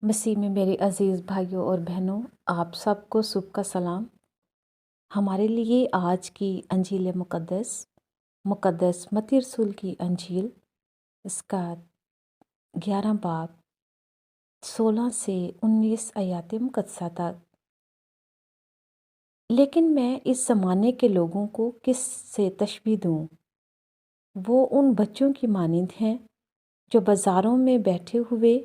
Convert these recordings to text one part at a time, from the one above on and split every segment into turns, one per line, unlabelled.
مسیح میں میرے عزیز بھائیوں اور بہنوں، آپ سب کو صبح کا سلام۔ ہمارے لیے آج کی انجیل مقدس متی رسول کی انجیل، اس کا 11 باب 16 سے 19 آیات مقدسہ تک۔ لیکن میں اس زمانے کے لوگوں کو کس سے تشبیہ دوں؟ وہ ان بچوں کی مانند ہیں جو بازاروں میں بیٹھے ہوئے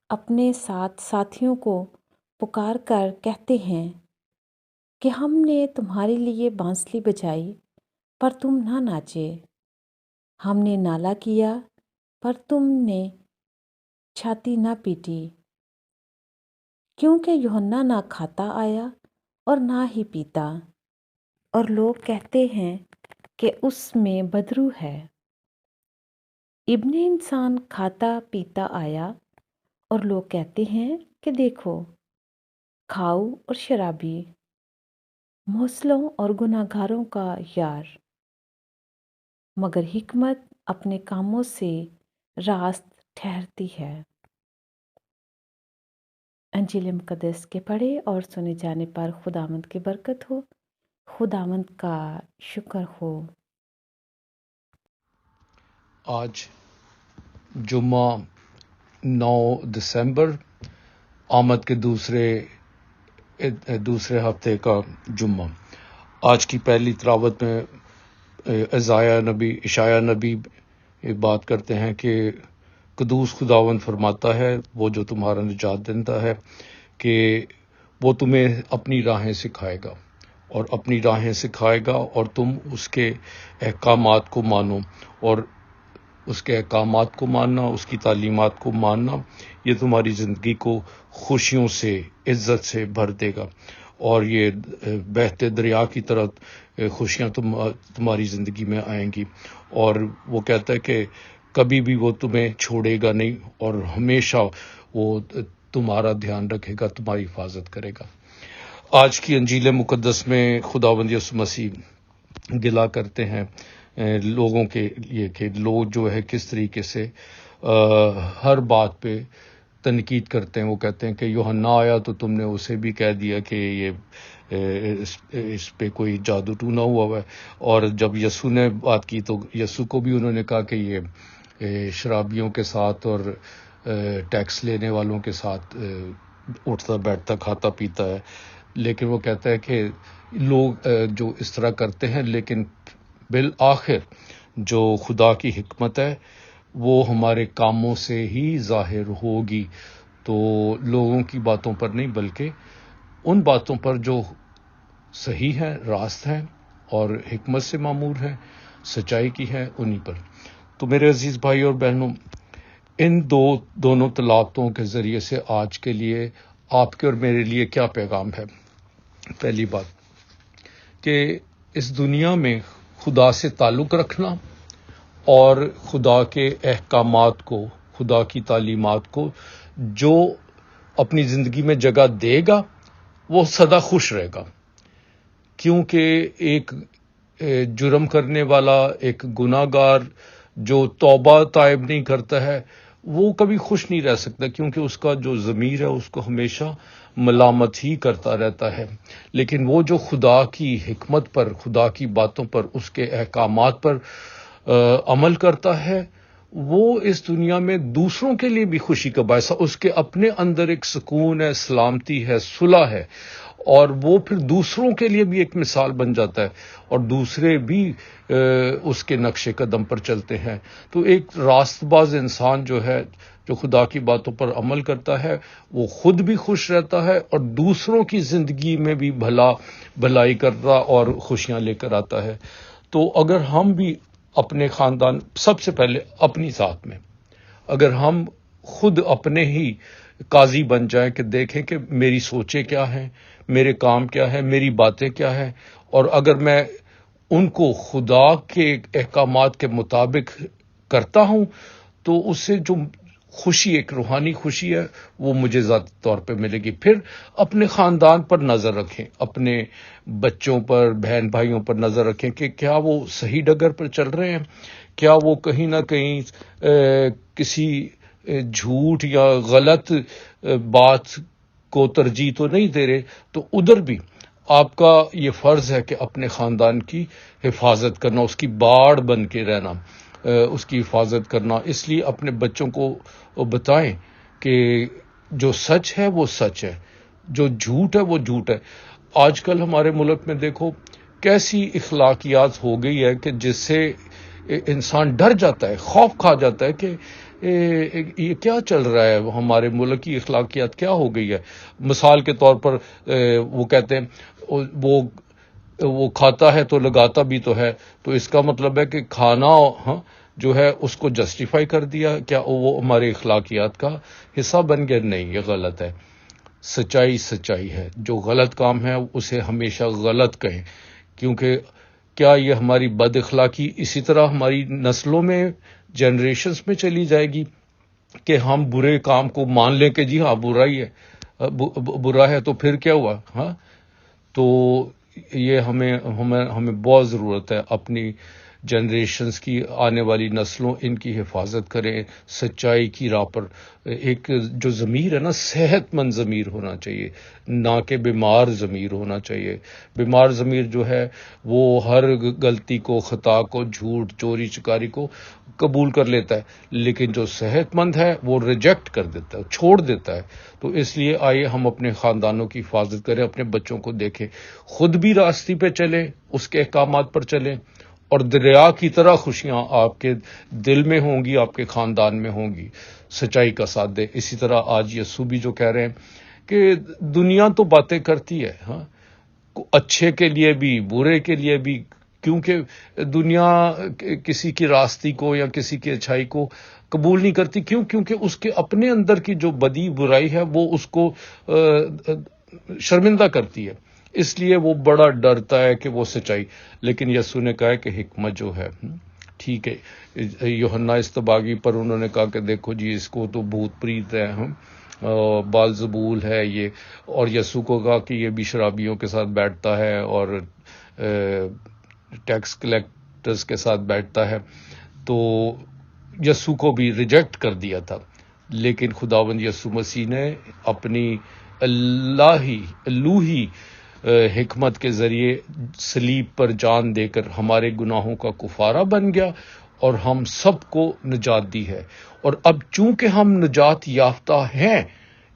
اپنے ساتھیوں کو پکار کر کہتے ہیں کہ ہم نے تمہارے لیے بانسری بجائی پر تم نہ ناچے، ہم نے نالہ کیا پر تم نے چھاتی نہ پیٹی، کیونکہ یوحنا نہ کھاتا آیا اور نہ ہی پیتا، اور لوگ کہتے ہیں کہ اس میں بدبو ہے۔ ابن انسان کھاتا پیتا آیا اور لوگ کہتے ہیں کہ دیکھو، کھاؤ اور شرابی، موصلوں اور گناہ گاروں کا یار، مگر حکمت اپنے کاموں سے راست ٹھہرتی ہے۔ انجیل مقدس کے پڑھے اور سنے جانے پر خداوند کی برکت ہو، خداوند کا شکر ہو۔
آج جمعہ 9 دسمبر آمد کے دوسرے ہفتے کا جمعہ۔ آج کی پہلی تلاوت میں اشعیا نبی بات کرتے ہیں کہ قدوس خداوند فرماتا ہے، وہ جو تمہارا نجات دہندہ ہے، کہ وہ تمہیں اپنی راہیں سکھائے گا اور اپنی راہیں سکھائے گا اور تم اس کے احکامات کو مانو، اور اس کے احکامات کو ماننا، اس کی تعلیمات کو ماننا، یہ تمہاری زندگی کو خوشیوں سے، عزت سے بھر دے گا، اور یہ بہتے دریا کی طرح خوشیاں تمہاری زندگی میں آئیں گی۔ اور وہ کہتا ہے کہ کبھی بھی وہ تمہیں چھوڑے گا نہیں، اور ہمیشہ وہ تمہارا دھیان رکھے گا، تمہاری حفاظت کرے گا۔ آج کی انجیل مقدس میں خداوند یسوع مسیح گلہ کرتے ہیں لوگوں کے لیے کہ لوگ جو ہے کس طریقے سے ہر بات پہ تنقید کرتے ہیں۔ وہ کہتے ہیں کہ یوحنا آیا تو تم نے اسے بھی کہہ دیا کہ یہ اس پہ کوئی جادو ٹونا ہوا ہے، اور جب یسوع نے بات کی تو یسوع کو بھی انہوں نے کہا کہ یہ شرابیوں کے ساتھ اور ٹیکس لینے والوں کے ساتھ اٹھتا بیٹھتا کھاتا پیتا ہے۔ لیکن وہ کہتا ہے کہ لوگ جو اس طرح کرتے ہیں، لیکن بالآخر جو خدا کی حکمت ہے وہ ہمارے کاموں سے ہی ظاہر ہوگی۔ تو لوگوں کی باتوں پر نہیں، بلکہ ان باتوں پر جو صحیح ہے، راست ہیں اور حکمت سے معمور ہیں، سچائی کی ہے، انہی پر۔ تو میرے عزیز بھائی اور بہنوں، ان دونوں تلاوتوں کے ذریعے سے آج کے لیے آپ کے اور میرے لیے کیا پیغام ہے؟ پہلی بات کہ اس دنیا میں خدا سے تعلق رکھنا اور خدا کے احکامات کو، خدا کی تعلیمات کو جو اپنی زندگی میں جگہ دے گا وہ سدا خوش رہے گا، کیونکہ ایک جرم کرنے والا، ایک گناہ گار جو توبہ طائب نہیں کرتا ہے، وہ کبھی خوش نہیں رہ سکتا، کیونکہ اس کا جو ضمیر ہے اس کو ہمیشہ ملامت ہی کرتا رہتا ہے۔ لیکن وہ جو خدا کی حکمت پر، خدا کی باتوں پر، اس کے احکامات پر عمل کرتا ہے، وہ اس دنیا میں دوسروں کے لیے بھی خوشی کا باعث ہے۔ اس کے اپنے اندر ایک سکون ہے، سلامتی ہے، صلح ہے، اور وہ پھر دوسروں کے لیے بھی ایک مثال بن جاتا ہے، اور دوسرے بھی اس کے نقش قدم پر چلتے ہیں۔ تو ایک راست باز انسان جو ہے، جو خدا کی باتوں پر عمل کرتا ہے، وہ خود بھی خوش رہتا ہے اور دوسروں کی زندگی میں بھی بھلائی کرتا اور خوشیاں لے کر آتا ہے۔ تو اگر ہم بھی اپنے خاندان، سب سے پہلے اپنی ذات میں، اگر ہم خود اپنے ہی قاضی بن جائیں کہ دیکھیں کہ میری سوچیں کیا ہیں، میرے کام کیا ہے، میری باتیں کیا ہیں، اور اگر میں ان کو خدا کے احکامات کے مطابق کرتا ہوں تو اس سے جو خوشی، ایک روحانی خوشی ہے، وہ مجھے ذاتی طور پہ ملے گی۔ پھر اپنے خاندان پر نظر رکھیں، اپنے بچوں پر، بہن بھائیوں پر نظر رکھیں کہ کیا وہ صحیح ڈگر پر چل رہے ہیں، کیا وہ کہیں نہ کہیں کسی جھوٹ یا غلط بات کو ترجیح تو نہیں دے رہے، تو ادھر بھی آپ کا یہ فرض ہے کہ اپنے خاندان کی حفاظت کرنا، اس کی باڑ بن کے رہنا، اس کی حفاظت کرنا. اس لیے اپنے بچوں کو بتائیں کہ جو سچ ہے وہ سچ ہے، جو جھوٹ ہے وہ جھوٹ ہے. آج کل ہمارے ملک میں دیکھو کیسی اخلاقیات ہو گئی ہے کہ جس سے انسان ڈر جاتا ہے، خوف کھا جاتا ہے کہ یہ کیا چل رہا ہے، ہمارے ملک کی اخلاقیات کیا ہو گئی ہے. مثال کے طور پر وہ کہتے ہیں وہ کھاتا ہے تو لگاتا بھی تو ہے، تو اس کا مطلب ہے کہ کھانا جو ہے اس کو جسٹیفائی کر دیا، کیا وہ ہمارے اخلاقیات کا حصہ بن گیا؟ نہیں، یہ غلط ہے. سچائی سچائی ہے، جو غلط کام ہے اسے ہمیشہ غلط کہیں، کیونکہ کیا یہ ہماری بد اخلاقی اسی طرح ہماری نسلوں میں، جنریشنز میں چلی جائے گی کہ ہم برے کام کو مان لیں کہ جی ہاں برا ہی ہے، برا ہے تو پھر کیا ہوا؟ ہاں، تو یہ ہمیں بہت ضرورت ہے اپنی جنریشنز کی، آنے والی نسلوں، ان کی حفاظت کریں سچائی کی راہ پر. ایک جو ضمیر ہے نا، صحت مند ضمیر ہونا چاہیے، نہ کہ بیمار ضمیر ہونا چاہیے. بیمار ضمیر جو ہے وہ ہر غلطی کو، خطا کو، جھوٹ، چوری چکاری کو قبول کر لیتا ہے، لیکن جو صحت مند ہے وہ ریجیکٹ کر دیتا ہے، چھوڑ دیتا ہے. تو اس لیے آئیے ہم اپنے خاندانوں کی حفاظت کریں، اپنے بچوں کو دیکھیں، خود بھی راستے پہ چلیں، اس کے احکامات پر چلیں، اور دریا کی طرح خوشیاں آپ کے دل میں ہوں گی، آپ کے خاندان میں ہوں گی. سچائی کا ساتھ دیں. اسی طرح آج یسوع بھی جو کہہ رہے ہیں کہ دنیا تو باتیں کرتی ہے، ہاں، اچھے کے لیے بھی برے کے لیے بھی، کیونکہ دنیا کسی کی راستی کو یا کسی کی اچھائی کو قبول نہیں کرتی. کیونکہ اس کے اپنے اندر کی جو بدی برائی ہے وہ اس کو شرمندہ کرتی ہے، اس لیے وہ بڑا ڈرتا ہے کہ وہ سچائی. لیکن یسوع نے کہا ہے کہ حکمت جو ہے، ٹھیک ہے، یوحنا استباغی پر انہوں نے کہا کہ دیکھو جی اس کو تو بھوت پریت ہے، بالزبول ہے یہ، اور یسوع کو کہا کہ یہ بھی شرابیوں کے ساتھ بیٹھتا ہے اور ٹیکس کلیکٹرز کے ساتھ بیٹھتا ہے. تو یسوع کو بھی ریجیکٹ کر دیا تھا. لیکن خداوند یسوع مسیح نے اپنی الوہی حکمت کے ذریعے صلیب پر جان دے کر ہمارے گناہوں کا کفارہ بن گیا اور ہم سب کو نجات دی ہے. اور اب چونکہ ہم نجات یافتہ ہیں،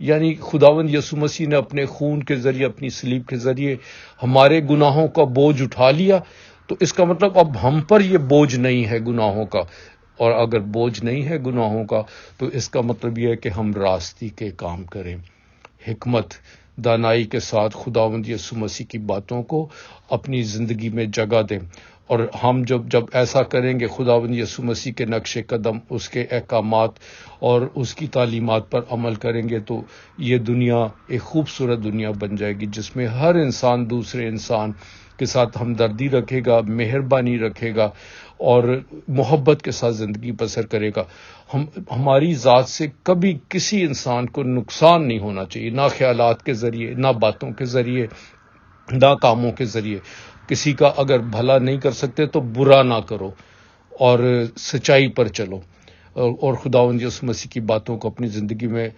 یعنی خداوند یسوع مسیح نے اپنے خون کے ذریعے، اپنی صلیب کے ذریعے ہمارے گناہوں کا بوجھ اٹھا لیا، تو اس کا مطلب اب ہم پر یہ بوجھ نہیں ہے گناہوں کا. اور اگر بوجھ نہیں ہے گناہوں کا تو اس کا مطلب یہ ہے کہ ہم راستی کے کام کریں، حکمت دانائی کے ساتھ خداوند یسوع مسیح کی باتوں کو اپنی زندگی میں جگہ دیں. اور ہم جب ایسا کریں گے، خداوند یسوع مسیح کے نقش قدم، اس کے احکامات اور اس کی تعلیمات پر عمل کریں گے، تو یہ دنیا ایک خوبصورت دنیا بن جائے گی جس میں ہر انسان دوسرے انسان کے ساتھ ہمدردی رکھے گا، مہربانی رکھے گا اور محبت کے ساتھ زندگی بسر کرے گا. ہماری ذات سے کبھی کسی انسان کو نقصان نہیں ہونا چاہیے، نہ خیالات کے ذریعے، نہ باتوں کے ذریعے، نہ کاموں کے ذریعے. کسی کا اگر بھلا نہیں کر سکتے تو برا نہ کرو اور سچائی پر چلو، اور خداوند یسوع مسیح کی باتوں کو اپنی زندگی میں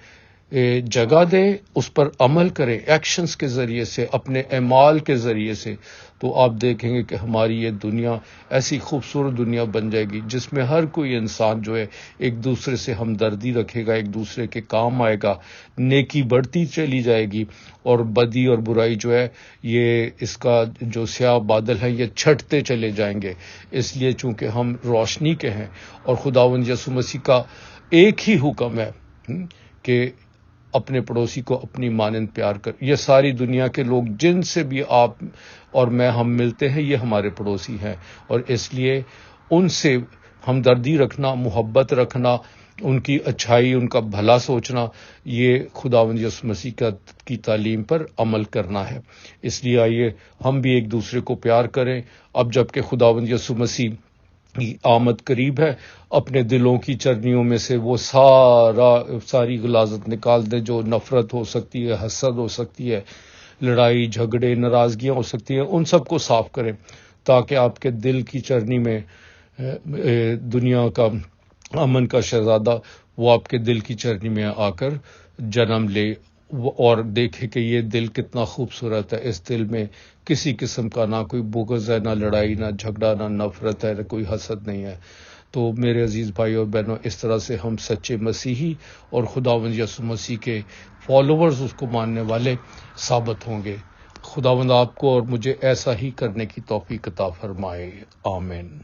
جگہ دے، اس پر عمل کرے ایکشنز کے ذریعے سے، اپنے اعمال کے ذریعے سے. تو آپ دیکھیں گے کہ ہماری یہ دنیا ایسی خوبصورت دنیا بن جائے گی جس میں ہر کوئی انسان جو ہے ایک دوسرے سے ہمدردی رکھے گا، ایک دوسرے کے کام آئے گا، نیکی بڑھتی چلی جائے گی، اور بدی اور برائی جو ہے یہ اس کا جو سیاہ بادل ہے یہ چھٹتے چلے جائیں گے. اس لیے چونکہ ہم روشنی کے ہیں اور خداوند یسوع مسیح کا ایک ہی حکم ہے کہ اپنے پڑوسی کو اپنی مانند پیار کر. یہ ساری دنیا کے لوگ جن سے بھی آپ اور میں ہم ملتے ہیں یہ ہمارے پڑوسی ہیں، اور اس لیے ان سے ہمدردی رکھنا، محبت رکھنا، ان کی اچھائی، ان کا بھلا سوچنا، یہ خداوند یسوع مسیح کی تعلیم پر عمل کرنا ہے. اس لیے آئیے ہم بھی ایک دوسرے کو پیار کریں. اب جب کہ خداوند یسوع مسیح کی آمد قریب ہے، اپنے دلوں کی چرنیوں میں سے وہ ساری غلاظت نکال دیں، جو نفرت ہو سکتی ہے، حسد ہو سکتی ہے، لڑائی جھگڑے ناراضگیاں ہو سکتی ہیں، ان سب کو صاف کریں تاکہ آپ کے دل کی چرنی میں دنیا کا امن کا شہزادہ وہ آپ کے دل کی چرنی میں آ کر جنم لے اور دیکھے کہ یہ دل کتنا خوبصورت ہے. اس دل میں کسی قسم کا نہ کوئی بغض ہے، نہ لڑائی، نہ جھگڑا، نہ نفرت ہے، نہ کوئی حسد نہیں ہے. تو میرے عزیز بھائی اور بہنوں، اس طرح سے ہم سچے مسیحی اور خداوند یسوع مسیح کے فالوورز، اس کو ماننے والے ثابت ہوں گے. خداوند آپ کو اور مجھے ایسا ہی کرنے کی توفیق عطا فرمائے. آمین.